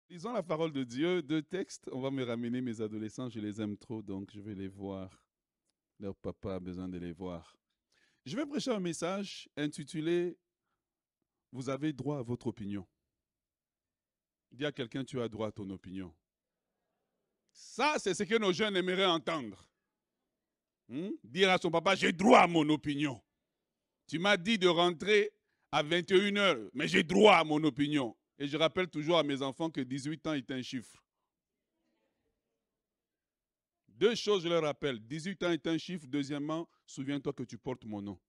Lisons la parole de Dieu, deux textes. On va me ramener mes adolescents, je les aime trop, donc je vais les voir. Leur papa a besoin de les voir. Je vais prêcher un message intitulé Vous avez droit à votre opinion. Dis à quelqu'un, tu as droit à ton opinion. Ça, c'est ce que nos jeunes aimeraient entendre. Dire à son papa, j'ai droit à mon opinion. Tu m'as dit de rentrer à 21 heures, mais j'ai droit à mon opinion. Et je rappelle toujours à mes enfants que 18 ans est un chiffre. Deux choses, je leur rappelle. 18 ans est un chiffre. Deuxièmement, souviens-toi que tu portes mon nom.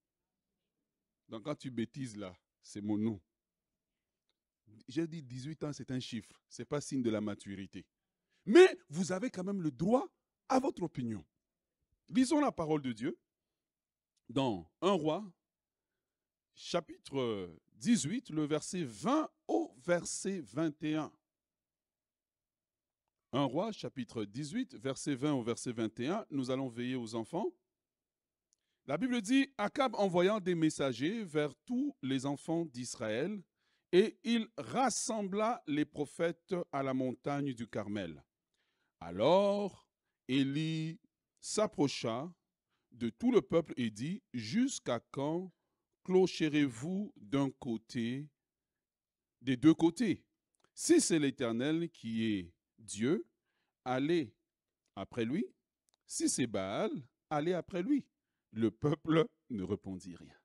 Donc quand tu bêtises là, c'est mon nom. J'ai dit 18 ans, c'est un chiffre. Ce n'est pas signe de la maturité. Mais vous avez quand même le droit à votre opinion. Lisons la parole de Dieu dans 1 Roi, chapitre 18, le verset 20 au verset 21. 1 Roi, chapitre 18, verset 20 au verset 21. Nous allons veiller aux enfants. La Bible dit, Akab envoyant des messagers vers tous les enfants d'Israël, et il rassembla les prophètes à la montagne du Carmel. Alors Élie s'approcha de tout le peuple et dit, jusqu'à quand clocherez-vous d'un côté, des deux côtés? Si c'est l'Éternel qui est Dieu, allez après lui. Si c'est Baal, allez après lui. Le peuple ne répondit rien.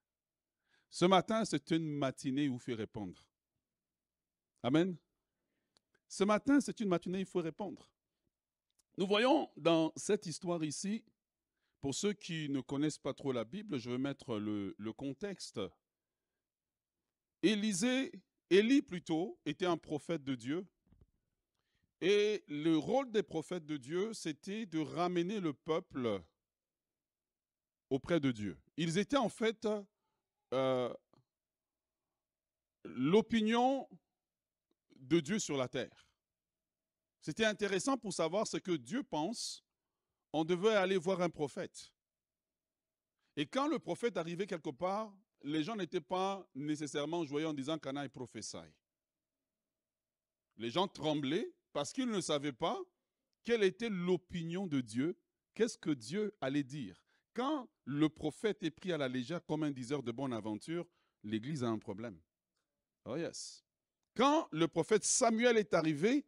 Ce matin, c'est une matinée où il faut répondre. Amen. Ce matin, c'est une matinée où il faut répondre. Nous voyons dans cette histoire ici, pour ceux qui ne connaissent pas trop la Bible, je vais mettre le contexte. Élie plutôt, était un prophète de Dieu. Et le rôle des prophètes de Dieu, c'était de ramener le peuple auprès de Dieu. Ils étaient en fait euh, l'opinion de Dieu sur la terre. C'était intéressant pour savoir ce que Dieu pense. On devait aller voir un prophète. Et quand le prophète arrivait quelque part, les gens n'étaient pas nécessairement joyeux en disant Cana et prophétie. Les gens tremblaient parce qu'ils ne savaient pas quelle était l'opinion de Dieu, qu'est-ce que Dieu allait dire. Quand le prophète est pris à la légère comme un diseur de bonne aventure, l'Église a un problème. Oh yes. Quand le prophète Samuel est arrivé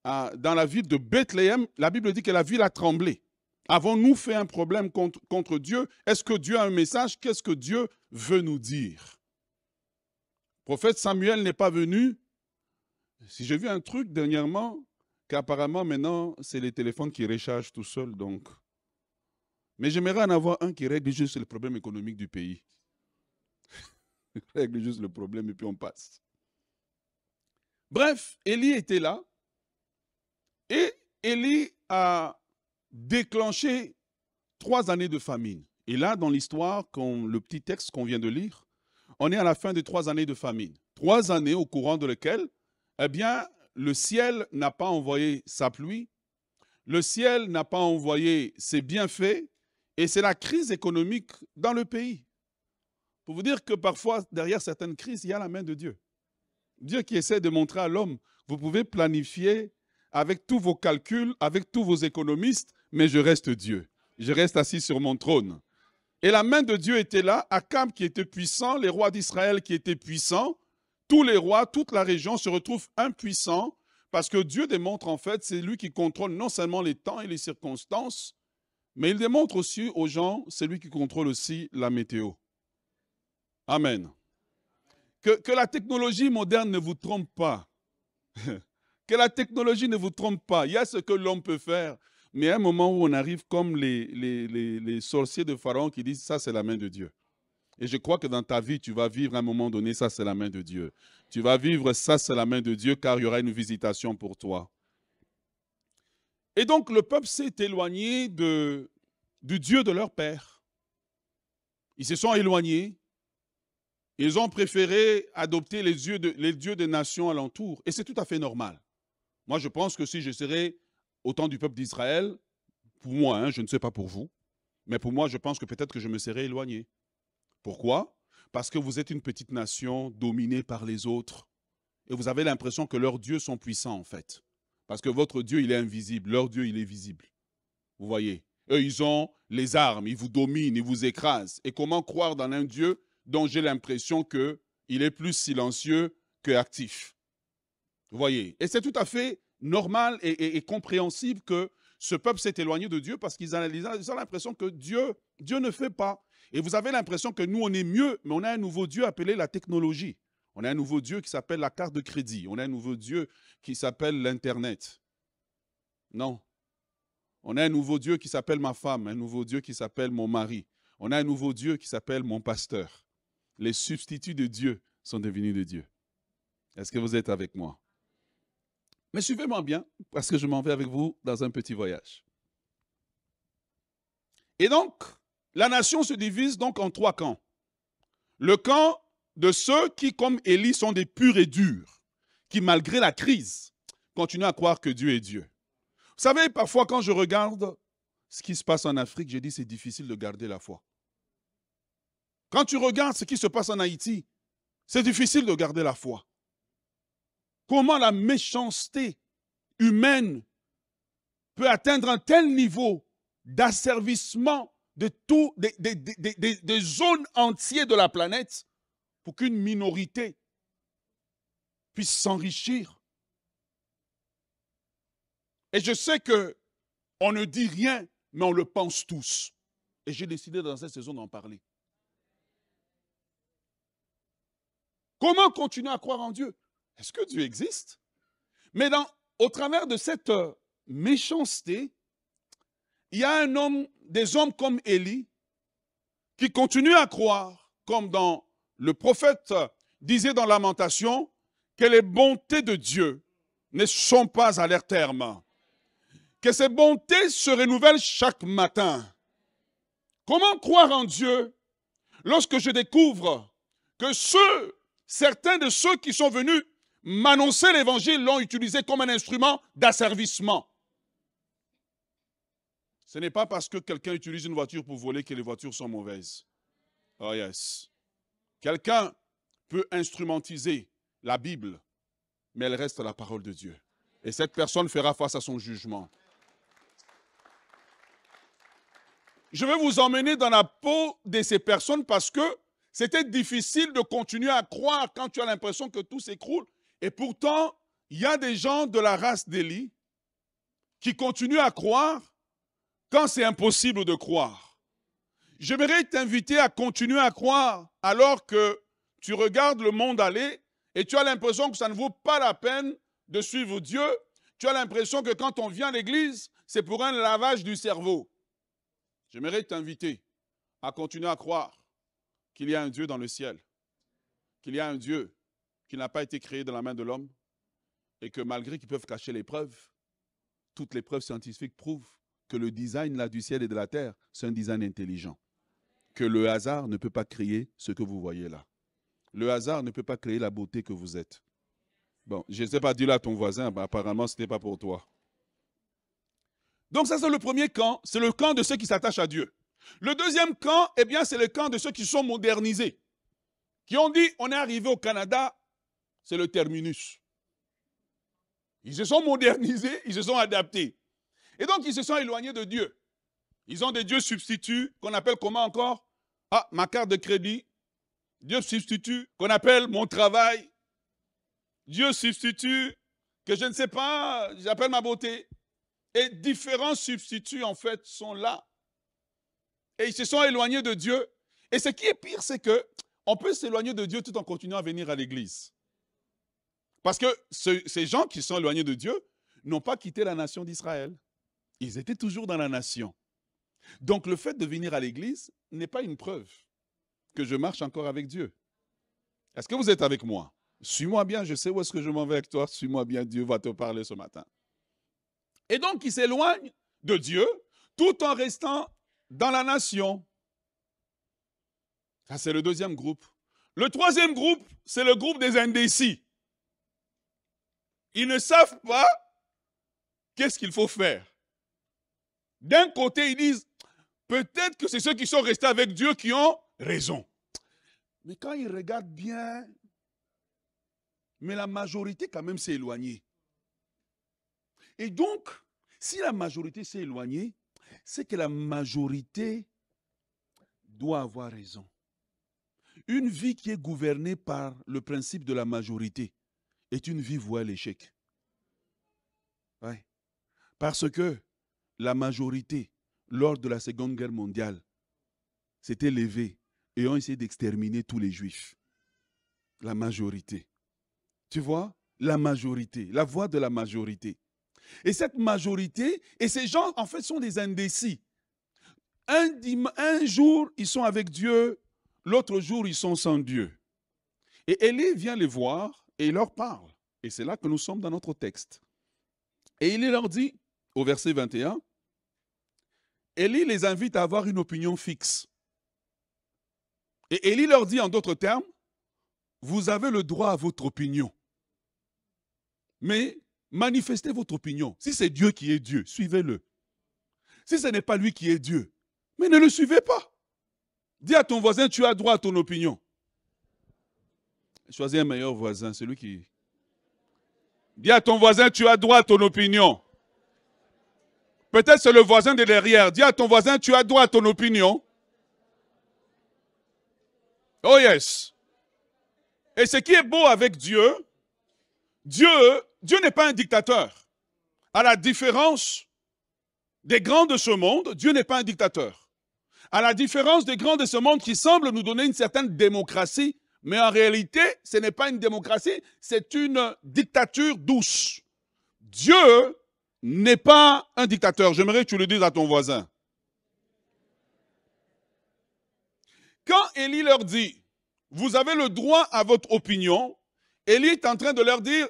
dans la ville de Bethléem, la Bible dit que la ville a tremblé. Avons-nous fait un problème contre Dieu? Est-ce que Dieu a un message? Qu'est-ce que Dieu veut nous dire? Le prophète Samuel n'est pas venu. Si j'ai vu un truc dernièrement, qu'apparemment maintenant, c'est les téléphones qui rechargent tout seuls. Donc. Mais j'aimerais en avoir un qui règle juste le problème économique du pays. Règle juste le problème et puis on passe. Bref, Élie était là et Élie a déclenché 3 années de famine. Et là, dans l'histoire, le petit texte qu'on vient de lire, on est à la fin de 3 années de famine. 3 années au courant de lesquelles, eh bien, le ciel n'a pas envoyé sa pluie, le ciel n'a pas envoyé ses bienfaits, et c'est la crise économique dans le pays. Pour vous dire que parfois, derrière certaines crises, il y a la main de Dieu. Dieu qui essaie de montrer à l'homme, vous pouvez planifier avec tous vos calculs, avec tous vos économistes, mais je reste Dieu. Je reste assis sur mon trône. Et la main de Dieu était là, Akab qui était puissant, les rois d'Israël qui étaient puissants, tous les rois, toute la région se retrouvent impuissants parce que Dieu démontre en fait, c'est lui qui contrôle non seulement les temps et les circonstances, mais il démontre aussi aux gens, c'est lui qui contrôle aussi la météo. Amen. Que la technologie moderne ne vous trompe pas. Que la technologie ne vous trompe pas. Il y a ce que l'homme peut faire, mais à un moment où on arrive comme les sorciers de Pharaon qui disent ça c'est la main de Dieu. Et je crois que dans ta vie, tu vas vivre à un moment donné, ça c'est la main de Dieu. Tu vas vivre, ça c'est la main de Dieu, car il y aura une visitation pour toi. Et donc le peuple s'est éloigné du Dieu de leur père. Ils se sont éloignés. Ils ont préféré adopter les dieux des nations alentours. Et c'est tout à fait normal. Moi, je pense que si je serais au temps du peuple d'Israël, pour moi, je ne sais pas pour vous, mais pour moi, je pense que peut-être que je me serais éloigné. Pourquoi? Parce que vous êtes une petite nation dominée par les autres. et vous avez l'impression que leurs dieux sont puissants en fait. Parce que votre Dieu, il est invisible, leur Dieu, il est visible. Vous voyez? Eux, ils ont les armes, ils vous dominent, ils vous écrasent. Et comment croire dans un Dieu dont j'ai l'impression qu'il est plus silencieux que actif? Vous voyez? Et c'est tout à fait normal et compréhensible que ce peuple s'est éloigné de Dieu parce qu'ils ont l'impression que Dieu ne fait pas. Et vous avez l'impression que nous, on est mieux, mais on a un nouveau Dieu appelé la technologie. On a un nouveau Dieu qui s'appelle la carte de crédit. On a un nouveau Dieu qui s'appelle l'Internet. Non. On a un nouveau Dieu qui s'appelle ma femme, un nouveau Dieu qui s'appelle mon mari. On a un nouveau Dieu qui s'appelle mon pasteur. Les substituts de Dieu sont devenus de Dieu. Est-ce que vous êtes avec moi? Mais suivez-moi bien, parce que je m'en vais avec vous dans un petit voyage. Et donc, la nation se divise donc en 3 camps. Le camp de ceux qui, comme Élie, sont des purs et durs, qui, malgré la crise, continuent à croire que Dieu est Dieu. Vous savez, parfois, quand je regarde ce qui se passe en Afrique, j'ai dit c'est difficile de garder la foi. Quand tu regardes ce qui se passe en Haïti, c'est difficile de garder la foi. Comment la méchanceté humaine peut atteindre un tel niveau d'asservissement de tout, des zones entières de la planète pour qu'une minorité puisse s'enrichir. Et je sais qu'on ne dit rien, mais on le pense tous. Et j'ai décidé dans cette saison d'en parler. Comment continuer à croire en Dieu? Est-ce que Dieu existe? Mais au travers de cette méchanceté, il y a des hommes comme Élie qui continuent à croire, comme dans le prophète disait dans Lamentation, que les bontés de Dieu ne sont pas à leur terme, que ses bontés se renouvellent chaque matin. Comment croire en Dieu lorsque je découvre que certains de ceux qui sont venus m'annoncer l'évangile l'ont utilisé comme un instrument d'asservissement? Ce n'est pas parce que quelqu'un utilise une voiture pour voler que les voitures sont mauvaises. Oh yes. Quelqu'un peut instrumentiser la Bible, mais elle reste la parole de Dieu. Et cette personne fera face à son jugement. Je vais vous emmener dans la peau de ces personnes parce que c'était difficile de continuer à croire quand tu as l'impression que tout s'écroule. Et pourtant, il y a des gens de la race d'Élie qui continuent à croire quand c'est impossible de croire. J'aimerais t'inviter à continuer à croire alors que tu regardes le monde aller et tu as l'impression que ça ne vaut pas la peine de suivre Dieu. Tu as l'impression que quand on vient à l'église, c'est pour un lavage du cerveau. J'aimerais t'inviter à continuer à croire qu'il y a un Dieu dans le ciel, qu'il y a un Dieu qui n'a pas été créé de la main de l'homme et que malgré qu'ils peuvent cacher les preuves, toutes les preuves scientifiques prouvent que le design là, du ciel et de la terre, c'est un design intelligent. Que le hasard ne peut pas créer ce que vous voyez là. Le hasard ne peut pas créer la beauté que vous êtes. Bon, je ne sais pas dire là à ton voisin, bah, apparemment ce n'était pas pour toi. Donc ça c'est le premier camp, c'est le camp de ceux qui s'attachent à Dieu. Le deuxième camp, eh bien c'est le camp de ceux qui sont modernisés, qui ont dit on est arrivé au Canada, c'est le terminus. Ils se sont modernisés, ils se sont adaptés. Et donc, ils se sont éloignés de Dieu. Ils ont des dieux substituts qu'on appelle comment encore? Ah, ma carte de crédit. Dieu substitut qu'on appelle mon travail. Dieu substitut que je ne sais pas, j'appelle ma beauté. Et différents substituts, en fait, sont là. Et ils se sont éloignés de Dieu. Et ce qui est pire, c'est qu'on peut s'éloigner de Dieu tout en continuant à venir à l'église. Parce que ces gens qui sont éloignés de Dieu n'ont pas quitté la nation d'Israël. Ils étaient toujours dans la nation. Donc le fait de venir à l'église n'est pas une preuve que je marche encore avec Dieu. Est-ce que vous êtes avec moi? Suis-moi bien, je sais où est-ce que je m'en vais avec toi. Suis-moi bien, Dieu va te parler ce matin. Et donc ils s'éloignent de Dieu tout en restant dans la nation. Ça, c'est le deuxième groupe. Le troisième groupe, c'est le groupe des indécis. Ils ne savent pas qu'est-ce qu'il faut faire. D'un côté, ils disent, peut-être que c'est ceux qui sont restés avec Dieu qui ont raison. Mais quand ils regardent bien, mais la majorité quand même s'est éloignée. Et donc, si la majorité s'est éloignée, c'est que la majorité doit avoir raison. Une vie qui est gouvernée par le principe de la majorité est une vie vouée à l'échec. Ouais. Parce que la majorité, lors de la Seconde Guerre mondiale, s'était levée et ont essayé d'exterminer tous les Juifs. La majorité. Tu vois? La majorité, la voix de la majorité. Et cette majorité, et ces gens, en fait, sont des indécis. Un jour, ils sont avec Dieu, l'autre jour, ils sont sans Dieu. Et Élie vient les voir et il leur parle. Et c'est là que nous sommes dans notre texte. Et il leur dit, au verset 21, Élie les invite à avoir une opinion fixe. Et Élie leur dit en d'autres termes, vous avez le droit à votre opinion. Mais manifestez votre opinion. Si c'est Dieu qui est Dieu, suivez-le. Si ce n'est pas lui qui est Dieu, mais ne le suivez pas. Dis à ton voisin, tu as droit à ton opinion. Choisis un meilleur voisin, celui qui... Dis à ton voisin, tu as droit à ton opinion. Peut-être c'est le voisin de derrière. Dis à ton voisin, tu as droit à ton opinion. Oh yes. Et ce qui est beau avec Dieu, Dieu n'est pas un dictateur. À la différence des grands de ce monde, Dieu n'est pas un dictateur. À la différence des grands de ce monde qui semblent nous donner une certaine démocratie, mais en réalité, ce n'est pas une démocratie, c'est une dictature douce. Dieu n'est pas un dictateur. J'aimerais que tu le dises à ton voisin. Quand Élie leur dit, vous avez le droit à votre opinion, Élie est en train de leur dire,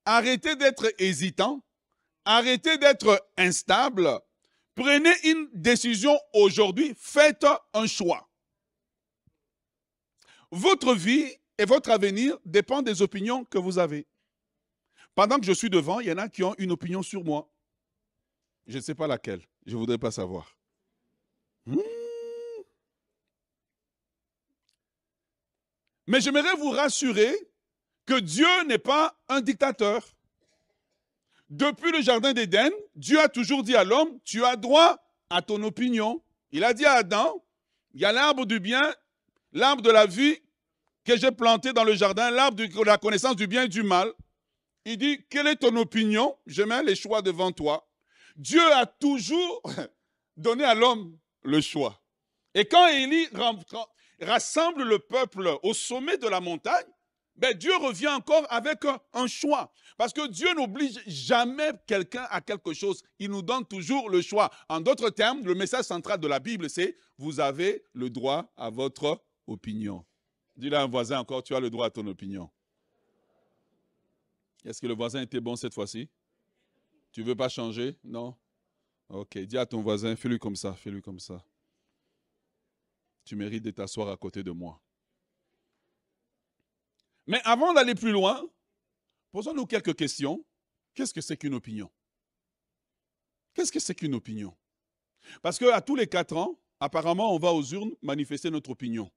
arrêtez d'être hésitant, arrêtez d'être instable, prenez une décision aujourd'hui, faites un choix. Votre vie et votre avenir dépendent des opinions que vous avez. Pendant que je suis devant, il y en a qui ont une opinion sur moi. Je ne sais pas laquelle, je ne voudrais pas savoir. Mais j'aimerais vous rassurer que Dieu n'est pas un dictateur. Depuis le jardin d'Éden, Dieu a toujours dit à l'homme, tu as droit à ton opinion. Il a dit à Adam, il y a l'arbre du bien, l'arbre de la vie que j'ai planté dans le jardin, l'arbre de la connaissance du bien et du mal. Il dit, quelle est ton opinion? Je mets les choix devant toi. Dieu a toujours donné à l'homme le choix. Et quand Élie rassemble le peuple au sommet de la montagne, ben Dieu revient encore avec un choix. Parce que Dieu n'oblige jamais quelqu'un à quelque chose. Il nous donne toujours le choix. En d'autres termes, le message central de la Bible, c'est « Vous avez le droit à votre opinion ». Dis-le à un voisin encore, tu as le droit à ton opinion. Est-ce que le voisin était bon cette fois-ci? Tu ne veux pas changer? Non? Ok, dis à ton voisin, fais-lui comme ça, fais-lui comme ça. Tu mérites de t'asseoir à côté de moi. Mais avant d'aller plus loin, posons-nous quelques questions. Qu'est-ce que c'est qu'une opinion? Qu'est-ce que c'est qu'une opinion? Parce qu'à tous les 4 ans, apparemment, on va aux urnes manifester notre opinion.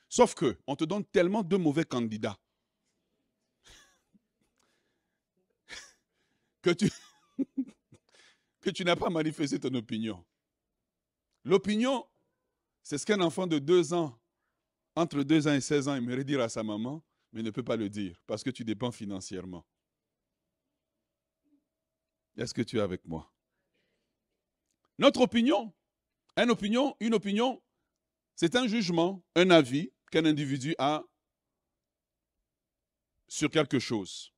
Sauf qu'on te donne tellement de mauvais candidats que tu n'as pas manifesté ton opinion. L'opinion, c'est ce qu'un enfant de 2 ans, entre 2 ans et 16 ans, aimerait dire à sa maman, mais ne peut pas le dire parce que tu dépends financièrement. Est-ce que tu es avec moi? Notre opinion, une opinion, c'est un jugement, un avis qu'un individu a sur quelque chose.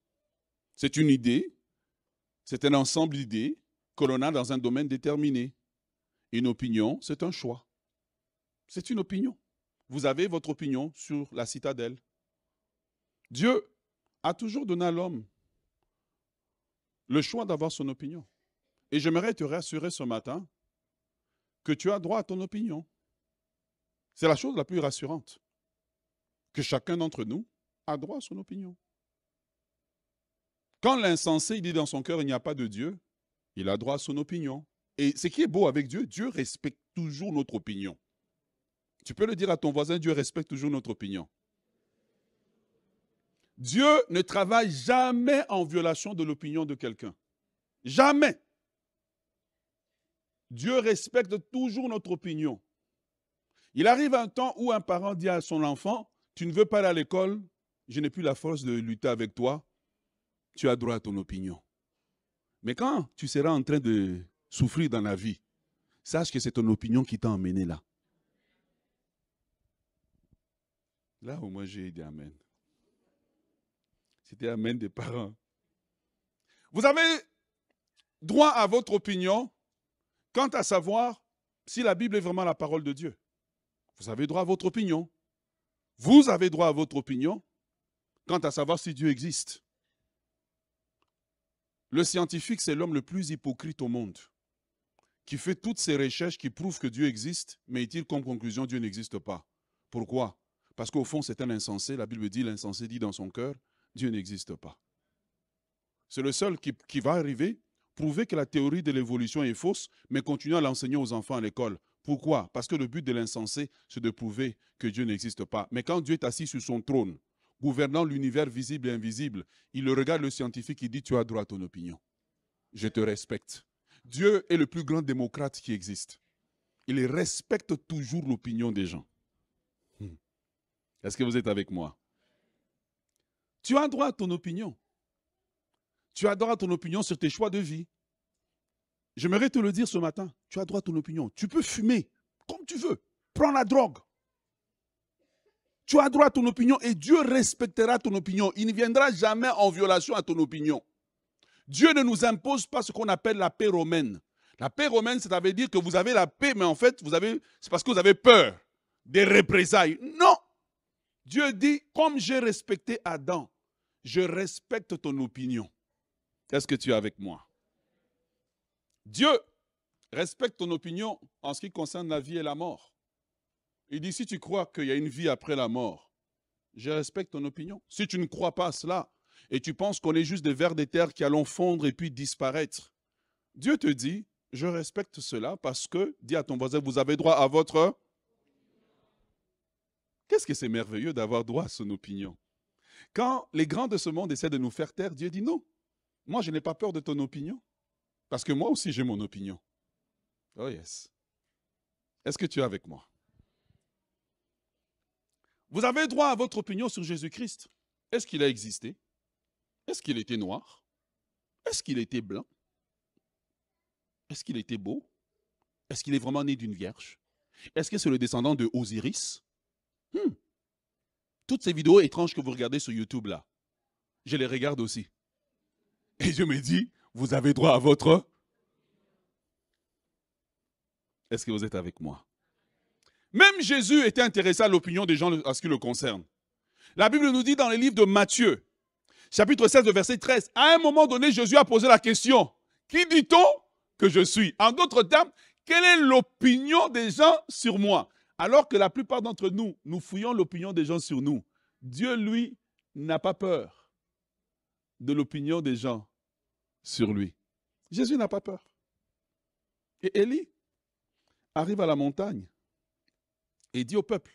C'est une idée, c'est un ensemble d'idées que l'on a dans un domaine déterminé. Une opinion, c'est un choix. C'est une opinion. Vous avez votre opinion sur la citadelle. Dieu a toujours donné à l'homme le choix d'avoir son opinion. Et j'aimerais te rassurer ce matin que tu as droit à ton opinion. C'est la chose la plus rassurante. Que chacun d'entre nous a droit à son opinion. Quand l'insensé dit dans son cœur il n'y a pas de Dieu, il a droit à son opinion. Et ce qui est beau avec Dieu, Dieu respecte toujours notre opinion. Tu peux le dire à ton voisin, Dieu respecte toujours notre opinion. Dieu ne travaille jamais en violation de l'opinion de quelqu'un. Jamais. Dieu respecte toujours notre opinion. Il arrive un temps où un parent dit à son enfant, tu ne veux pas aller à l'école, je n'ai plus la force de lutter avec toi, tu as droit à ton opinion. Mais quand tu seras en train de souffrir dans la vie, sache que c'est ton opinion qui t'a emmené là. Là où moi j'ai dit Amen. C'était Amen des parents. Vous avez droit à votre opinion quant à savoir si la Bible est vraiment la parole de Dieu. Vous avez droit à votre opinion. Vous avez droit à votre opinion quant à savoir si Dieu existe. Le scientifique, c'est l'homme le plus hypocrite au monde, qui fait toutes ces recherches qui prouvent que Dieu existe, mais il tire comme conclusion Dieu n'existe pas. Pourquoi? Parce qu'au fond, c'est un insensé. La Bible dit, l'insensé dit dans son cœur, Dieu n'existe pas. C'est le seul qui va arriver, prouver que la théorie de l'évolution est fausse, mais continuer à l'enseigner aux enfants à l'école. Pourquoi? Parce que le but de l'insensé, c'est de prouver que Dieu n'existe pas. Mais quand Dieu est assis sur son trône, gouvernant l'univers visible et invisible, il regarde le scientifique, il dit, tu as droit à ton opinion. Je te respecte. Dieu est le plus grand démocrate qui existe. Il respecte toujours l'opinion des gens. Est-ce que vous êtes avec moi? Tu as droit à ton opinion. Tu as droit à ton opinion sur tes choix de vie. J'aimerais te le dire ce matin. Tu as droit à ton opinion. Tu peux fumer comme tu veux. Prends la drogue. Tu as droit à ton opinion et Dieu respectera ton opinion. Il ne viendra jamais en violation à ton opinion. Dieu ne nous impose pas ce qu'on appelle la paix romaine. La paix romaine, ça veut dire que vous avez la paix, mais en fait, c'est parce que vous avez peur des représailles. Non! Dieu dit, comme j'ai respecté Adam, je respecte ton opinion. Est-ce que tu es avec moi? Dieu respecte ton opinion en ce qui concerne la vie et la mort. Il dit, si tu crois qu'il y a une vie après la mort, je respecte ton opinion. Si tu ne crois pas à cela et tu penses qu'on est juste des vers de terre qui allons fondre et puis disparaître, Dieu te dit, je respecte cela parce que, dis à ton voisin, vous avez droit à votre... Qu'est-ce que c'est merveilleux d'avoir droit à son opinion? Quand les grands de ce monde essaient de nous faire taire, Dieu dit non. Moi, je n'ai pas peur de ton opinion. Parce que moi aussi, j'ai mon opinion. Oh yes. Est-ce que tu es avec moi? Vous avez droit à votre opinion sur Jésus-Christ. Est-ce qu'il a existé? Est-ce qu'il était noir? Est-ce qu'il était blanc? Est-ce qu'il était beau? Est-ce qu'il est vraiment né d'une vierge? Est-ce que c'est le descendant de Osiris? Toutes ces vidéos étranges que vous regardez sur YouTube là, je les regarde aussi. Et je me dis, vous avez droit à votre... Est-ce que vous êtes avec moi? Même Jésus était intéressé à l'opinion des gens à ce qui le concerne. La Bible nous dit dans les livres de Matthieu, chapitre 16, verset 13, à un moment donné, Jésus a posé la question, qui dit-on que je suis? En d'autres termes, quelle est l'opinion des gens sur moi? Alors que la plupart d'entre nous, nous fouillons l'opinion des gens sur nous. Dieu, lui, n'a pas peur de l'opinion des gens sur lui. Jésus n'a pas peur. Et Élie arrive à la montagne et dit au peuple,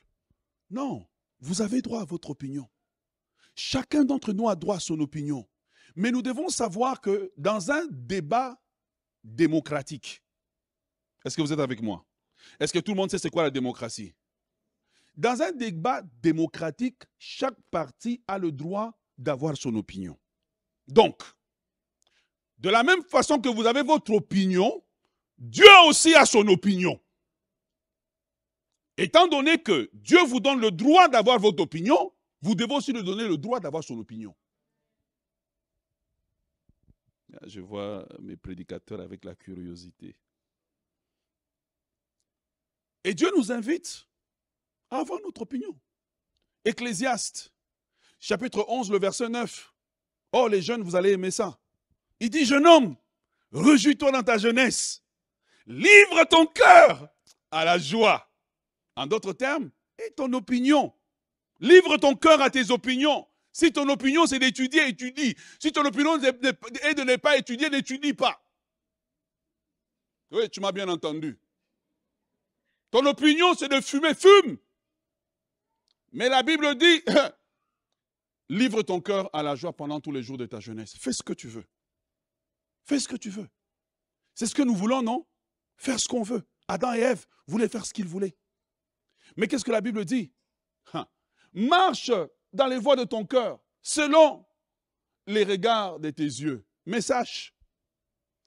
non, vous avez droit à votre opinion. Chacun d'entre nous a droit à son opinion. Mais nous devons savoir que dans un débat démocratique, est-ce que vous êtes avec moi? Est-ce que tout le monde sait c'est quoi la démocratie? Dans un débat démocratique, chaque parti a le droit d'avoir son opinion. Donc, de la même façon que vous avez votre opinion, Dieu aussi a son opinion. Étant donné que Dieu vous donne le droit d'avoir votre opinion, vous devez aussi lui donner le droit d'avoir son opinion. Je vois mes prédicateurs avec la curiosité. Et Dieu nous invite à avoir notre opinion. Ecclésiaste, chapitre 11, le verset 9. Oh, les jeunes, vous allez aimer ça. Il dit, jeune homme, réjouis-toi dans ta jeunesse. Livre ton cœur à la joie. En d'autres termes, et ton opinion. Livre ton cœur à tes opinions. Si ton opinion, c'est d'étudier, étudie. Si ton opinion est de ne pas étudier, n'étudie pas. Oui, tu m'as bien entendu. Ton opinion, c'est de fumer, fume. Mais la Bible dit, Livre ton cœur à la joie pendant tous les jours de ta jeunesse. Fais ce que tu veux. Fais ce que tu veux. C'est ce que nous voulons, non? Faire ce qu'on veut. Adam et Ève voulaient faire ce qu'ils voulaient. Mais qu'est-ce que la Bible dit? Marche dans les voies de ton cœur, selon les regards de tes yeux. Mais sache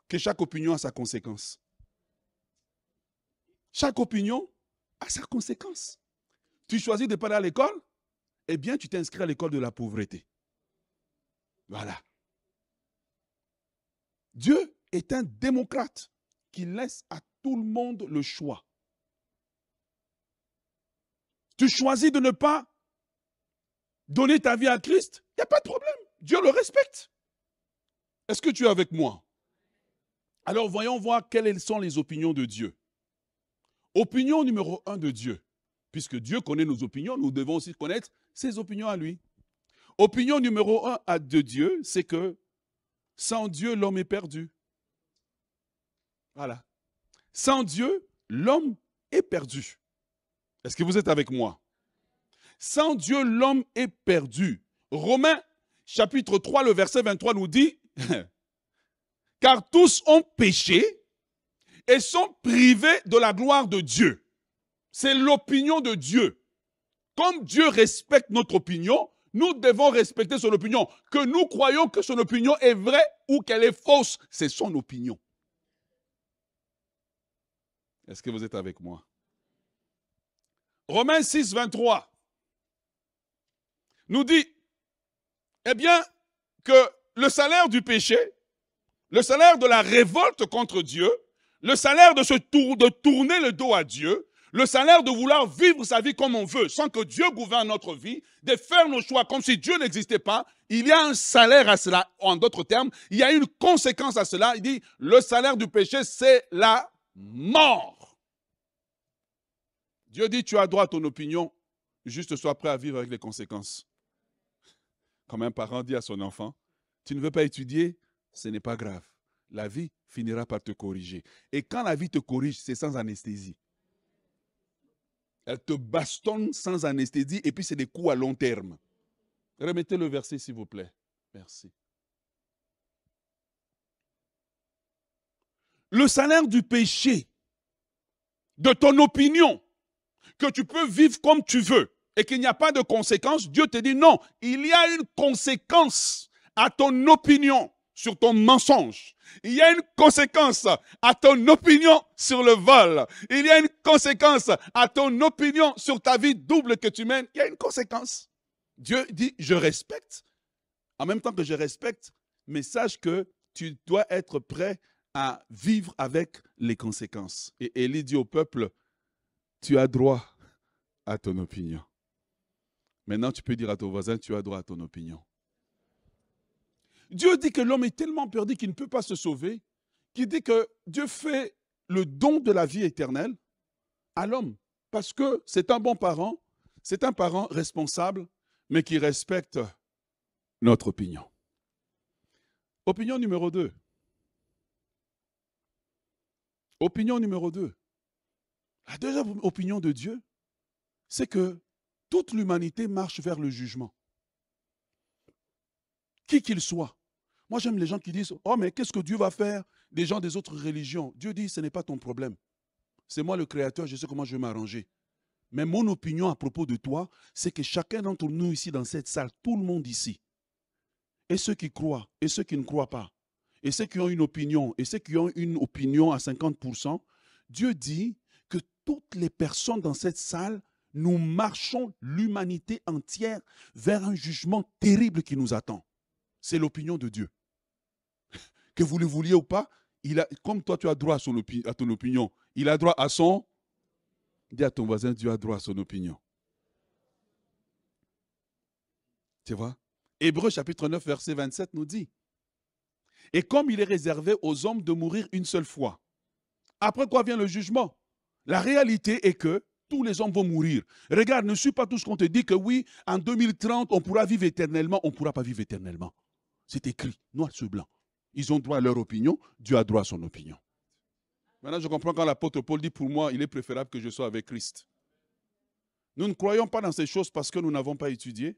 que chaque opinion a sa conséquence. Chaque opinion a sa conséquence. Tu choisis de ne pas aller à l'école, eh bien, tu t'inscris à l'école de la pauvreté. Voilà. Dieu est un démocrate qui laisse à tout le monde le choix. Tu choisis de ne pas donner ta vie à Christ, il n'y a pas de problème. Dieu le respecte. Est-ce que tu es avec moi? Alors, voyons voir quelles sont les opinions de Dieu. Opinion numéro 1 de Dieu. Puisque Dieu connaît nos opinions, nous devons aussi connaître ses opinions à lui. Opinion numéro 1 de Dieu, c'est que sans Dieu, l'homme est perdu. Voilà. Sans Dieu, l'homme est perdu. Est-ce que vous êtes avec moi? Sans Dieu, l'homme est perdu. Romains, chapitre 3, le verset 23 nous dit « Car tous ont péché et sont privés de la gloire de Dieu. » C'est l'opinion de Dieu. Comme Dieu respecte notre opinion, nous devons respecter son opinion. Que nous croyons que son opinion est vraie ou qu'elle est fausse, c'est son opinion. Est-ce que vous êtes avec moi? Romains 6, 23 nous dit, eh bien, que le salaire du péché, le salaire de la révolte contre Dieu, le salaire de tourner le dos à Dieu, le salaire de vouloir vivre sa vie comme on veut, sans que Dieu gouverne notre vie, de faire nos choix comme si Dieu n'existait pas, il y a un salaire à cela. En d'autres termes, il y a une conséquence à cela. Il dit, le salaire du péché, c'est la mort. Dieu dit, tu as droit à ton opinion, juste sois prêt à vivre avec les conséquences. Comme un parent dit à son enfant, tu ne veux pas étudier, ce n'est pas grave. La vie finira par te corriger. Et quand la vie te corrige, c'est sans anesthésie. Elle te bastonne sans anesthésie et puis c'est des coups à long terme. Remettez le verset s'il vous plaît. Merci. Le salaire du péché, de ton opinion, que tu peux vivre comme tu veux et qu'il n'y a pas de conséquences, Dieu te dit non, il y a une conséquence à ton opinion sur ton mensonge. Il y a une conséquence à ton opinion sur le vol. Il y a une conséquence à ton opinion sur ta vie double que tu mènes. Il y a une conséquence. Dieu dit, je respecte. En même temps que je respecte, mais sache que tu dois être prêt à vivre avec les conséquences. Et Élie dit au peuple, tu as droit à ton opinion. Maintenant, tu peux dire à ton voisin, tu as droit à ton opinion. Dieu dit que l'homme est tellement perdu qu'il ne peut pas se sauver, qu'il dit que Dieu fait le don de la vie éternelle à l'homme. Parce que c'est un bon parent, c'est un parent responsable, mais qui respecte notre opinion. Opinion numéro 2. Opinion numéro 2. La deuxième opinion de Dieu, c'est que toute l'humanité marche vers le jugement. Qui qu'il soit. Moi, j'aime les gens qui disent, oh, mais qu'est-ce que Dieu va faire des gens des autres religions? Dieu dit, ce n'est pas ton problème. C'est moi le créateur, je sais comment je vais m'arranger. Mais mon opinion à propos de toi, c'est que chacun d'entre nous ici dans cette salle, tout le monde ici, et ceux qui croient, et ceux qui ne croient pas, et ceux qui ont une opinion, et ceux qui ont une opinion à 50%, Dieu dit que toutes les personnes dans cette salle, nous marchons l'humanité entière vers un jugement terrible qui nous attend. C'est l'opinion de Dieu. Que vous le vouliez ou pas, comme toi tu as droit à ton opinion, il a droit à son... Dis à ton voisin, Dieu a droit à son opinion. Tu vois? Hébreux chapitre 9, verset 27 nous dit, et comme il est réservé aux hommes de mourir une seule fois, après quoi vient le jugement? La réalité est que tous les hommes vont mourir. Regarde, ne suis pas tout ce qu'on te dit que oui, en 2030, on pourra vivre éternellement. On ne pourra pas vivre éternellement. C'est écrit, noir sur blanc. Ils ont droit à leur opinion, Dieu a droit à son opinion. Maintenant, je comprends quand l'apôtre Paul dit, pour moi, il est préférable que je sois avec Christ. Nous ne croyons pas dans ces choses parce que nous n'avons pas étudié.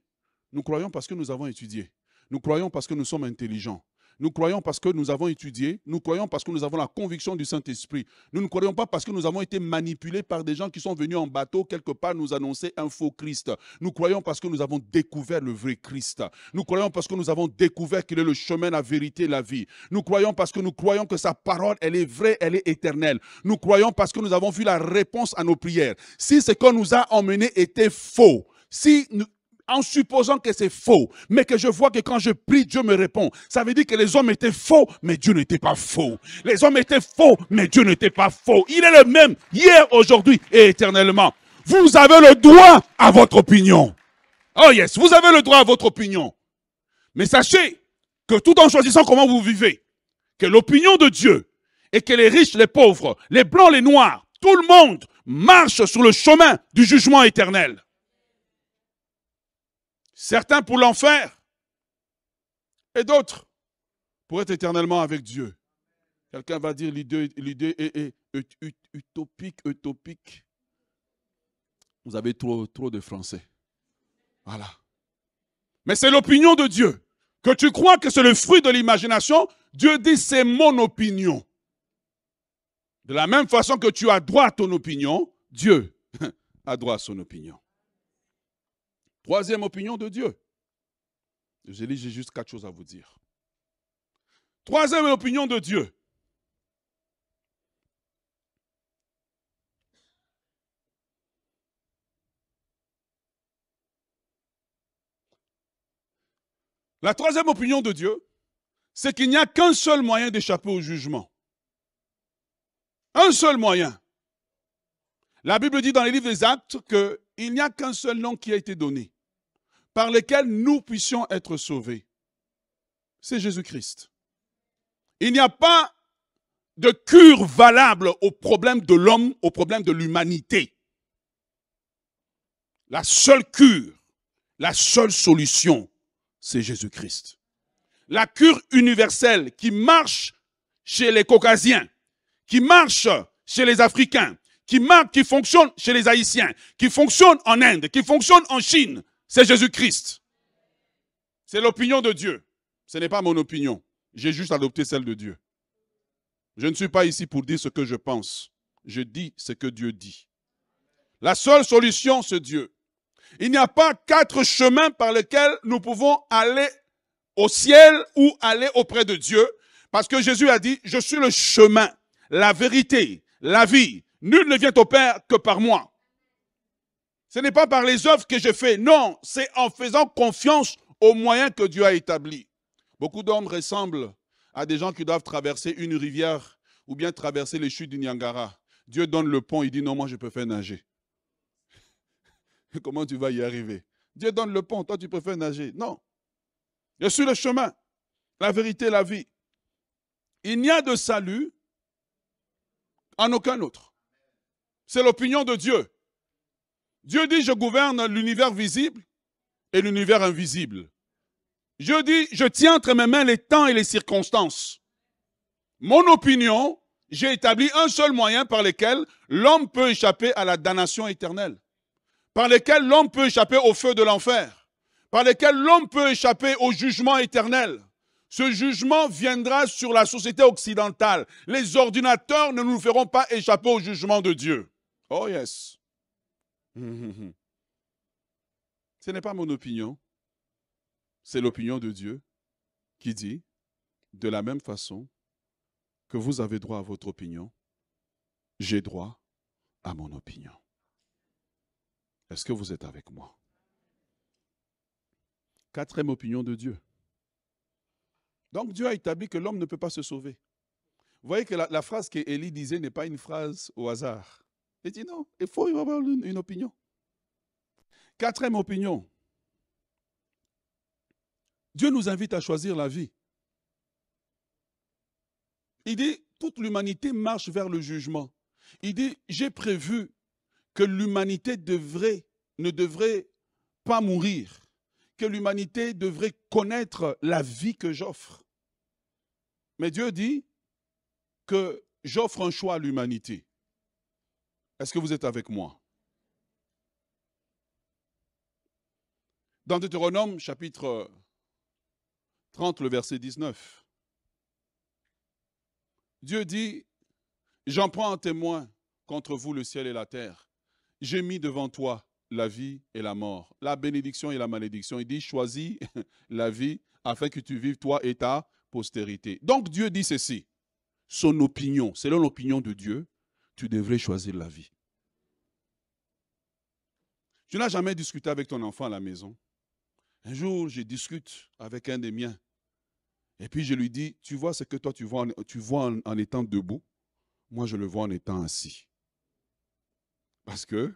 Nous croyons parce que nous avons étudié. Nous croyons parce que nous sommes intelligents. Nous croyons parce que nous avons étudié. Nous croyons parce que nous avons la conviction du Saint-Esprit. Nous ne croyons pas parce que nous avons été manipulés par des gens qui sont venus en bateau quelque part nous annoncer un faux Christ. Nous croyons parce que nous avons découvert le vrai Christ. Nous croyons parce que nous avons découvert qu'il est le chemin, la vérité, la vie. Nous croyons parce que nous croyons que sa parole, elle est vraie, elle est éternelle. Nous croyons parce que nous avons vu la réponse à nos prières. Si ce qu'on nous a emmené était faux, en supposant que c'est faux, mais que je vois que quand je prie, Dieu me répond. Ça veut dire que les hommes étaient faux, mais Dieu n'était pas faux. Les hommes étaient faux, mais Dieu n'était pas faux. Il est le même hier, aujourd'hui et éternellement. Vous avez le droit à votre opinion. Oh yes, vous avez le droit à votre opinion. Mais sachez que tout en choisissant comment vous vivez, que l'opinion de Dieu et que les riches, les pauvres, les blancs, les noirs, tout le monde marche sur le chemin du jugement éternel. Certains pour l'enfer et d'autres pour être éternellement avec Dieu. Quelqu'un va dire l'idée est utopique. Vous avez trop de français. Voilà. Mais c'est l'opinion de Dieu. Que tu crois que c'est le fruit de l'imagination, Dieu dit c'est mon opinion. De la même façon que tu as droit à ton opinion, Dieu a droit à son opinion. Troisième opinion de Dieu. J'ai juste 4 choses à vous dire. Troisième opinion de Dieu. La troisième opinion de Dieu, c'est qu'il n'y a qu'un seul moyen d'échapper au jugement. Un seul moyen. La Bible dit dans les livres des Actes qu'il n'y a qu'un seul nom qui a été donné, par lequel nous puissions être sauvés. C'est Jésus-Christ. Il n'y a pas de cure valable au problème de l'homme, au problème de l'humanité. La seule cure, la seule solution, c'est Jésus-Christ. La cure universelle qui marche chez les Caucasiens, qui marche chez les Africains, qui fonctionne chez les Haïtiens, qui fonctionne en Inde, qui fonctionne en Chine, c'est Jésus-Christ. C'est l'opinion de Dieu. Ce n'est pas mon opinion. J'ai juste adopté celle de Dieu. Je ne suis pas ici pour dire ce que je pense. Je dis ce que Dieu dit. La seule solution, c'est Dieu. Il n'y a pas 4 chemins par lesquels nous pouvons aller au ciel ou aller auprès de Dieu. Parce que Jésus a dit, je suis le chemin, la vérité, la vie. Nul ne vient au Père que par moi. Ce n'est pas par les œuvres que je fais. Non, c'est en faisant confiance aux moyens que Dieu a établis. Beaucoup d'hommes ressemblent à des gens qui doivent traverser une rivière ou bien traverser les chutes du Niagara. Dieu donne le pont, il dit non, moi je préfère nager. Comment tu vas y arriver? Dieu donne le pont, toi tu préfères nager. Non. Je suis le chemin, la vérité, la vie. Il n'y a de salut en aucun autre. C'est l'opinion de Dieu. Dieu dit, je gouverne l'univers visible et l'univers invisible. Dieu dit, je tiens entre mes mains les temps et les circonstances. Mon opinion, j'ai établi un seul moyen par lequel l'homme peut échapper à la damnation éternelle, par lequel l'homme peut échapper au feu de l'enfer, par lequel l'homme peut échapper au jugement éternel. Ce jugement viendra sur la société occidentale. Les ordinateurs ne nous feront pas échapper au jugement de Dieu. Oh yes. Ce n'est pas mon opinion. C'est l'opinion de Dieu qui dit, de la même façon que vous avez droit à votre opinion, j'ai droit à mon opinion. Est-ce que vous êtes avec moi? Quatrième opinion de Dieu. Donc Dieu a établi que l'homme ne peut pas se sauver. Vous voyez que la phrase qu'Élie disait n'est pas une phrase au hasard. Il dit non, il faut avoir une opinion. Quatrième opinion. Dieu nous invite à choisir la vie. Il dit, toute l'humanité marche vers le jugement. Il dit, j'ai prévu que l'humanité ne devrait pas mourir, que l'humanité devrait connaître la vie que j'offre. Mais Dieu dit que j'offre un choix à l'humanité. Est-ce que vous êtes avec moi? Dans Deutéronome, chapitre 30, le verset 19, Dieu dit, j'en prends un témoin contre vous, le ciel et la terre. J'ai mis devant toi la vie et la mort, la bénédiction et la malédiction. Il dit, choisis la vie afin que tu vives, toi et ta postérité. Donc Dieu dit ceci, son opinion, selon l'opinion de Dieu, tu devrais choisir la vie. Tu n'as jamais discuté avec ton enfant à la maison. Un jour, je discute avec un des miens. Et puis je lui dis, tu vois ce que toi tu vois en étant debout. Moi, je le vois en étant assis. Parce que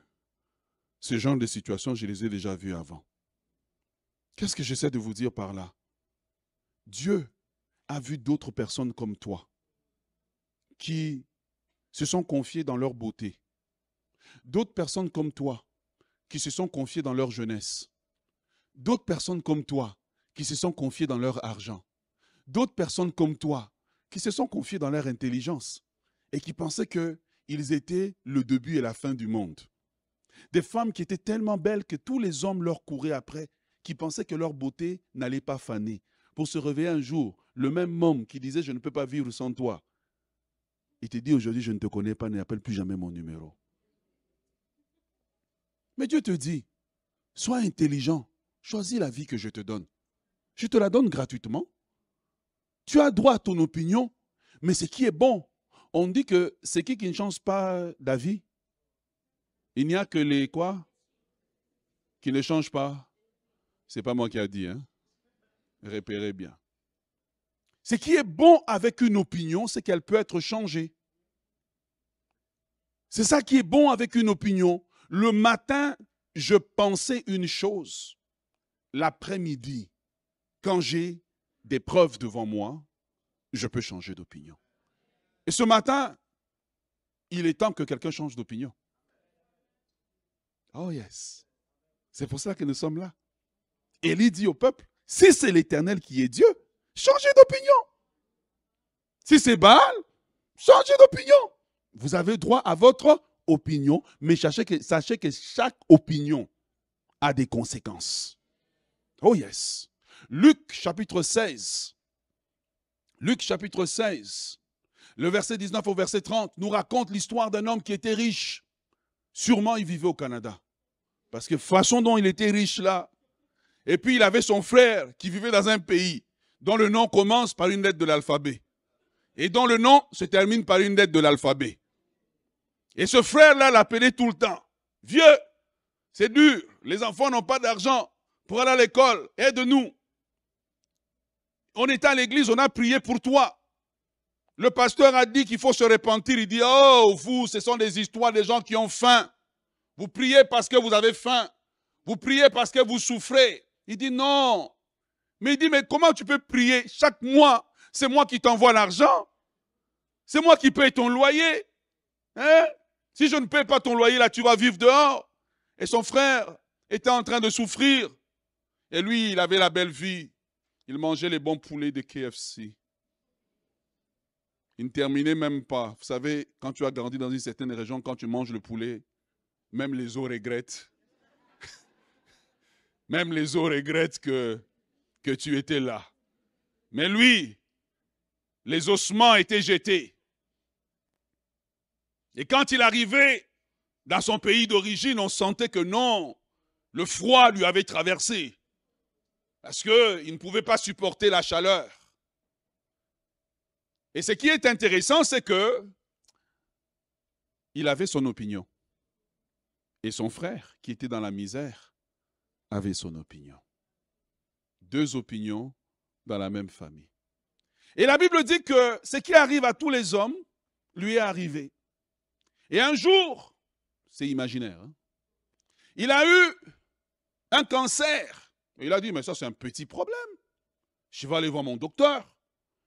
ce genre de situations, je les ai déjà vues avant. Qu'est-ce que j'essaie de vous dire par là? Dieu a vu d'autres personnes comme toi qui se sont confiées dans leur beauté. D'autres personnes comme toi qui se sont confiées dans leur jeunesse. D'autres personnes comme toi qui se sont confiées dans leur argent. D'autres personnes comme toi qui se sont confiées dans leur intelligence et qui pensaient qu'ils étaient le début et la fin du monde. Des femmes qui étaient tellement belles que tous les hommes leur couraient après, qui pensaient que leur beauté n'allait pas faner. Pour se réveiller un jour, le même homme qui disait « je ne peux pas vivre sans toi », il te dit aujourd'hui « je ne te connais pas, n'appelle plus jamais mon numéro ». Mais Dieu te dit « sois intelligent, choisis la vie que je te donne. Je te la donne gratuitement. Tu as droit à ton opinion, mais ce qui est bon, on dit que c'est qui ne change pas d'avis? Il n'y a que les quoi? Qui ne changent pas. Ce n'est pas moi qui ai dit, hein? Repérez bien. Ce qui est bon avec une opinion, c'est qu'elle peut être changée. C'est ça qui est bon avec une opinion. Le matin, je pensais une chose. L'après-midi, quand j'ai des preuves devant moi, je peux changer d'opinion. Et ce matin, il est temps que quelqu'un change d'opinion. Oh yes. C'est pour ça que nous sommes là. Élie dit au peuple, si c'est l'Éternel qui est Dieu, changez d'opinion. Si c'est Baal, changez d'opinion. Vous avez droit à votre opinion, mais sachez que chaque opinion a des conséquences. Oh yes. Luc chapitre 16. Luc chapitre 16. Le verset 19 au verset 30 nous raconte l'histoire d'un homme qui était riche. Sûrement, il vivait au Canada. Parce que façon dont il était riche là. Et puis, il avait son frère qui vivait dans un pays dont le nom commence par une lettre de l'alphabet. Et dont le nom se termine par une lettre de l'alphabet. Et ce frère-là l'appelait tout le temps. Vieux, c'est dur. Les enfants n'ont pas d'argent pour aller à l'école. Aide-nous. On était à l'église, on a prié pour toi. Le pasteur a dit qu'il faut se repentir. Il dit, oh, vous, ce sont des histoires des gens qui ont faim. Vous priez parce que vous avez faim. Vous priez parce que vous souffrez. Il dit, non. Mais il dit, mais comment tu peux prier chaque mois? C'est moi qui t'envoie l'argent. C'est moi qui paye ton loyer. Hein? Si je ne paye pas ton loyer, là, tu vas vivre dehors. Et son frère était en train de souffrir. Et lui, il avait la belle vie. Il mangeait les bons poulets de KFC. Il ne terminait même pas. Vous savez, quand tu as grandi dans une certaine région, quand tu manges le poulet, même les os regrettent. Même les os regrettent que tu étais là. Mais lui, les ossements étaient jetés. Et quand il arrivait dans son pays d'origine, on sentait que non, le froid lui avait traversé. Parce qu'il ne pouvait pas supporter la chaleur. Et ce qui est intéressant, c'est que il avait son opinion. Et son frère, qui était dans la misère, avait son opinion. Deux opinions dans la même famille. Et la Bible dit que ce qui arrive à tous les hommes lui est arrivé. Et un jour, c'est imaginaire, hein, il a eu un cancer. Et il a dit, mais ça c'est un petit problème. Je vais aller voir mon docteur.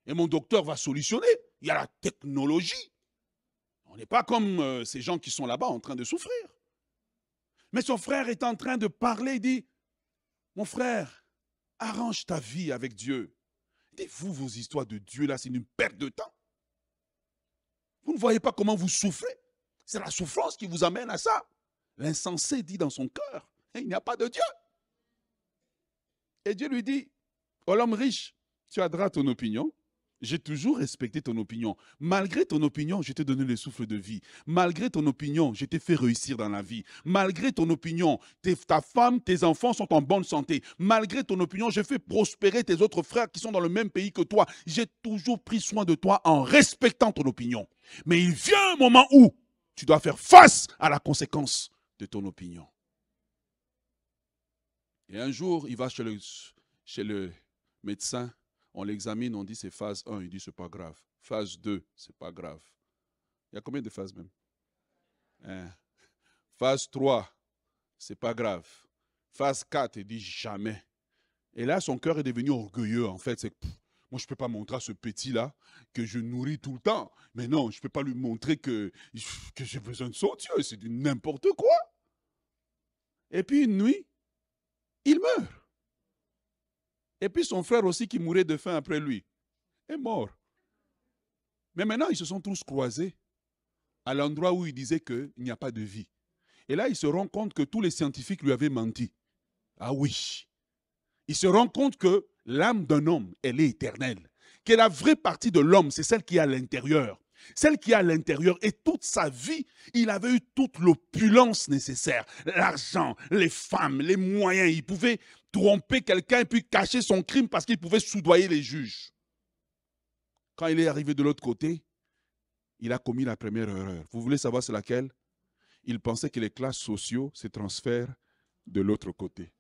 Et mon docteur va solutionner. Il y a la technologie. On n'est pas comme ces gens qui sont là-bas en train de souffrir. Mais son frère est en train de parler. Il dit, mon frère, arrange ta vie avec Dieu. Dites-vous, vos histoires de Dieu, là, c'est une perte de temps. Vous ne voyez pas comment vous souffrez. C'est la souffrance qui vous amène à ça. L'insensé dit dans son cœur, il n'y a pas de Dieu. Et Dieu lui dit, oh l'homme riche, tu adras ton opinion. J'ai toujours respecté ton opinion. Malgré ton opinion, je t'ai donné le souffle de vie. Malgré ton opinion, je t'ai fait réussir dans la vie. Malgré ton opinion, ta femme, tes enfants sont en bonne santé. Malgré ton opinion, j'ai fait prospérer tes autres frères qui sont dans le même pays que toi. J'ai toujours pris soin de toi en respectant ton opinion. Mais il vient un moment où tu dois faire face à la conséquence de ton opinion. Et un jour, il va chez le médecin. On l'examine, on dit c'est phase 1, il dit c'est pas grave. Phase 2, c'est pas grave. Il y a combien de phases même? Phase 3, c'est pas grave. Phase 4, il dit jamais. Et là, son cœur est devenu orgueilleux en fait. Moi, je ne peux pas montrer à ce petit-là que je nourris tout le temps. Mais non, je ne peux pas lui montrer que j'ai besoin de son Dieu. C'est du n'importe quoi. Et puis une nuit, il meurt. Et puis son frère aussi qui mourait de faim après lui est mort. Mais maintenant, ils se sont tous croisés à l'endroit où il disait qu'il n'y a pas de vie. Et là, il se rend compte que tous les scientifiques lui avaient menti. Ah oui. Il se rend compte que l'âme d'un homme, elle est éternelle. Que la vraie partie de l'homme, c'est celle qui est à l'intérieur. Celle qui est à l'intérieur. Et toute sa vie, il avait eu toute l'opulence nécessaire. L'argent, les femmes, les moyens. Il pouvait tromper quelqu'un et puis cacher son crime parce qu'il pouvait soudoyer les juges. Quand il est arrivé de l'autre côté, il a commis la première erreur. Vous voulez savoir c'est laquelle? Il pensait que les classes sociaux se transfèrent de l'autre côté.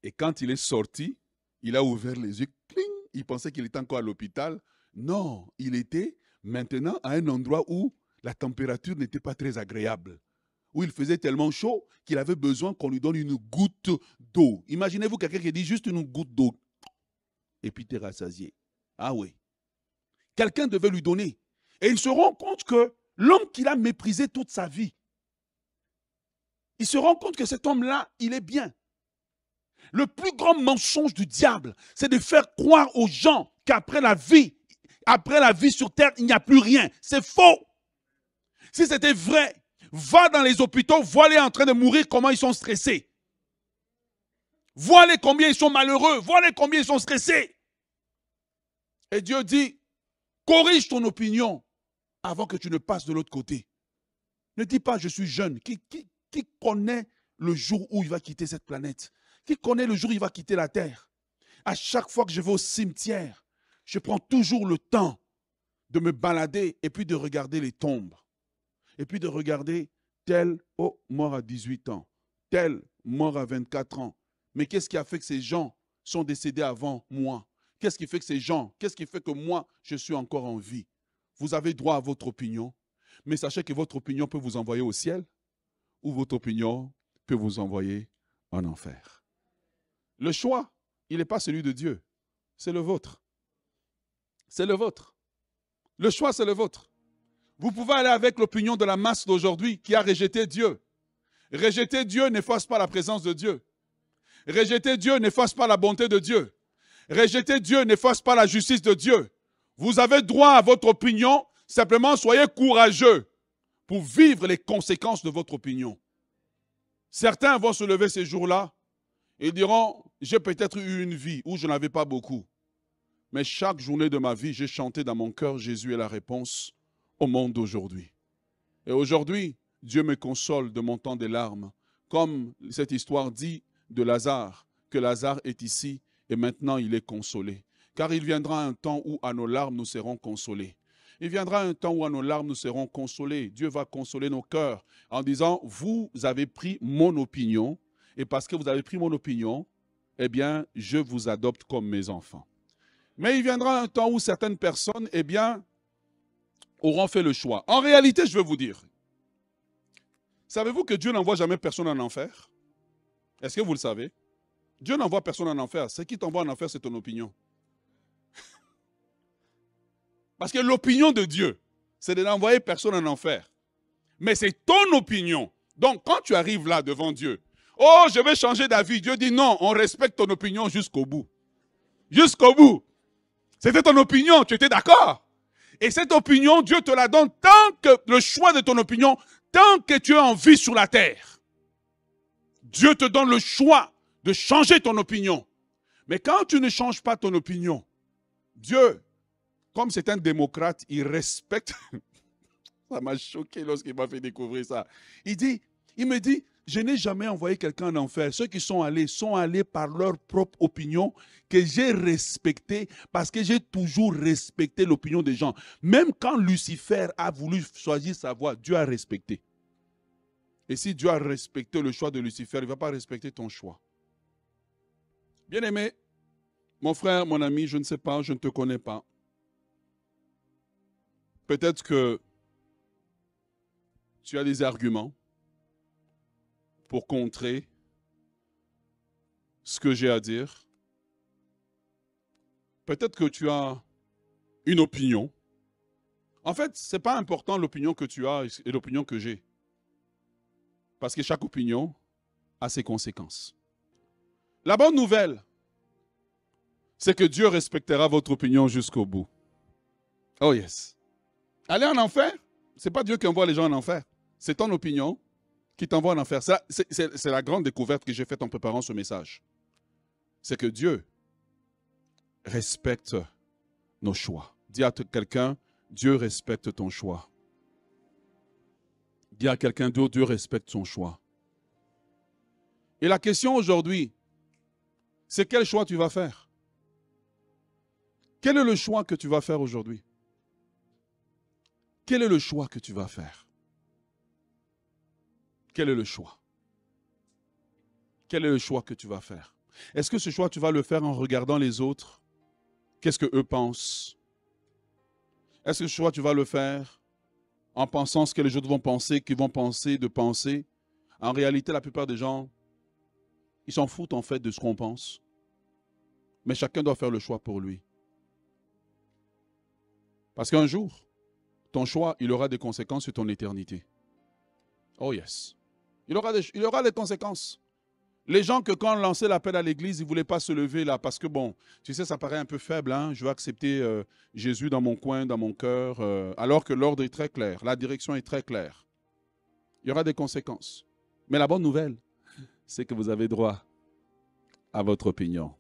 Et quand il est sorti, il a ouvert les yeux. Cling, il pensait qu'il était encore à l'hôpital. Non, il était maintenant à un endroit où la température n'était pas très agréable. Où il faisait tellement chaud qu'il avait besoin qu'on lui donne une goutte d'eau. Imaginez-vous quelqu'un qui dit juste une goutte d'eau. Et puis tu es rassasié. Ah oui. Quelqu'un devait lui donner. Et il se rend compte que l'homme qu'il a méprisé toute sa vie, il se rend compte que cet homme-là, il est bien. Le plus grand mensonge du diable, c'est de faire croire aux gens qu'après la vie sur terre, il n'y a plus rien. C'est faux. Si c'était vrai, va dans les hôpitaux, vois-les en train de mourir, comment ils sont stressés. Vois-les combien ils sont malheureux, vois-les combien ils sont stressés. Et Dieu dit, corrige ton opinion avant que tu ne passes de l'autre côté. Ne dis pas, je suis jeune. Qui connaît le jour où il va quitter cette planète? Qui connaît le jour où il va quitter la terre? À chaque fois que je vais au cimetière, je prends toujours le temps de me balader et puis de regarder les tombes. Et puis de regarder tel, oh, mort à 18 ans, tel, mort à 24 ans. Mais qu'est-ce qui a fait que ces gens sont décédés avant moi? Qu'est-ce qui fait que moi, je suis encore en vie? Vous avez droit à votre opinion, mais sachez que votre opinion peut vous envoyer au ciel ou votre opinion peut vous envoyer en enfer. Le choix, il n'est pas celui de Dieu, c'est le vôtre. C'est le vôtre. Le choix, c'est le vôtre. Vous pouvez aller avec l'opinion de la masse d'aujourd'hui qui a rejeté Dieu. Rejeter Dieu n'efface pas la présence de Dieu. Rejeter Dieu n'efface pas la bonté de Dieu. Rejeter Dieu n'efface pas la justice de Dieu. Vous avez droit à votre opinion, simplement soyez courageux pour vivre les conséquences de votre opinion. Certains vont se lever ces jours-là et diront, j'ai peut-être eu une vie où je n'avais pas beaucoup. Mais chaque journée de ma vie, j'ai chanté dans mon cœur, Jésus est la réponse au monde d'aujourd'hui. Et aujourd'hui, Dieu me console de mon temps des larmes, comme cette histoire dit de Lazare, que Lazare est ici et maintenant il est consolé. Car il viendra un temps où à nos larmes nous serons consolés. Il viendra un temps où à nos larmes nous serons consolés. Dieu va consoler nos cœurs en disant, vous avez pris mon opinion et parce que vous avez pris mon opinion, eh bien, je vous adopte comme mes enfants. Mais il viendra un temps où certaines personnes, eh bien, auront fait le choix. En réalité, je vais vous dire, savez-vous que Dieu n'envoie jamais personne en enfer? Est-ce que vous le savez? Dieu n'envoie personne en enfer. Ce qui t'envoie en enfer, c'est ton opinion. Parce que l'opinion de Dieu, c'est de n'envoyer personne en enfer. Mais c'est ton opinion. Donc, quand tu arrives là devant Dieu, oh, je vais changer d'avis. Dieu dit non, on respecte ton opinion jusqu'au bout. Jusqu'au bout. C'était ton opinion, tu étais d'accord. Et cette opinion, Dieu te la donne tant que le choix de ton opinion, tant que tu es en vie sur la terre. Dieu te donne le choix de changer ton opinion. Mais quand tu ne changes pas ton opinion, Dieu, comme c'est un démocrate, il respecte. Ça m'a choqué lorsqu'il m'a fait découvrir ça. Il me dit, je n'ai jamais envoyé quelqu'un en enfer. Ceux qui sont allés par leur propre opinion que j'ai respectée parce que j'ai toujours respecté l'opinion des gens. Même quand Lucifer a voulu choisir sa voie, Dieu a respecté. Et si Dieu a respecté le choix de Lucifer, il ne va pas respecter ton choix. Bien-aimé, mon frère, mon ami, je ne sais pas, je ne te connais pas. Peut-être que tu as des arguments pour contrer ce que j'ai à dire. Peut-être que tu as une opinion. En fait, ce n'est pas important l'opinion que tu as et l'opinion que j'ai. Parce que chaque opinion a ses conséquences. La bonne nouvelle, c'est que Dieu respectera votre opinion jusqu'au bout. Oh yes. Aller en enfer, ce n'est pas Dieu qui envoie les gens en enfer. C'est ton opinion qui t'envoie en enfer. C'est la grande découverte que j'ai faite en préparant ce message. C'est que Dieu respecte nos choix. Dis à quelqu'un, Dieu respecte ton choix. Dis à quelqu'un d'autre, Dieu respecte son choix. Et la question aujourd'hui, c'est quel choix tu vas faire? Quel est le choix que tu vas faire aujourd'hui? Quel est le choix que tu vas faire? Quel est le choix? Quel est le choix que tu vas faire? Est-ce que ce choix, tu vas le faire en regardant les autres? Qu'est-ce qu'eux pensent? Est-ce que ce choix, tu vas le faire en pensant ce que les autres vont penser, qu'ils vont penser de penser? En réalité, la plupart des gens, ils s'en foutent en fait de ce qu'on pense. Mais chacun doit faire le choix pour lui. Parce qu'un jour, ton choix, il aura des conséquences sur ton éternité. Oh yes. Il aura des conséquences. Les gens que quand on lançait l'appel à l'église, ils ne voulaient pas se lever là parce que bon, tu sais, ça paraît un peu faible, hein? Je veux accepter Jésus dans mon coin, dans mon cœur, alors que l'ordre est très clair, la direction est très claire. Il y aura des conséquences. Mais la bonne nouvelle, c'est que vous avez droit à votre opinion.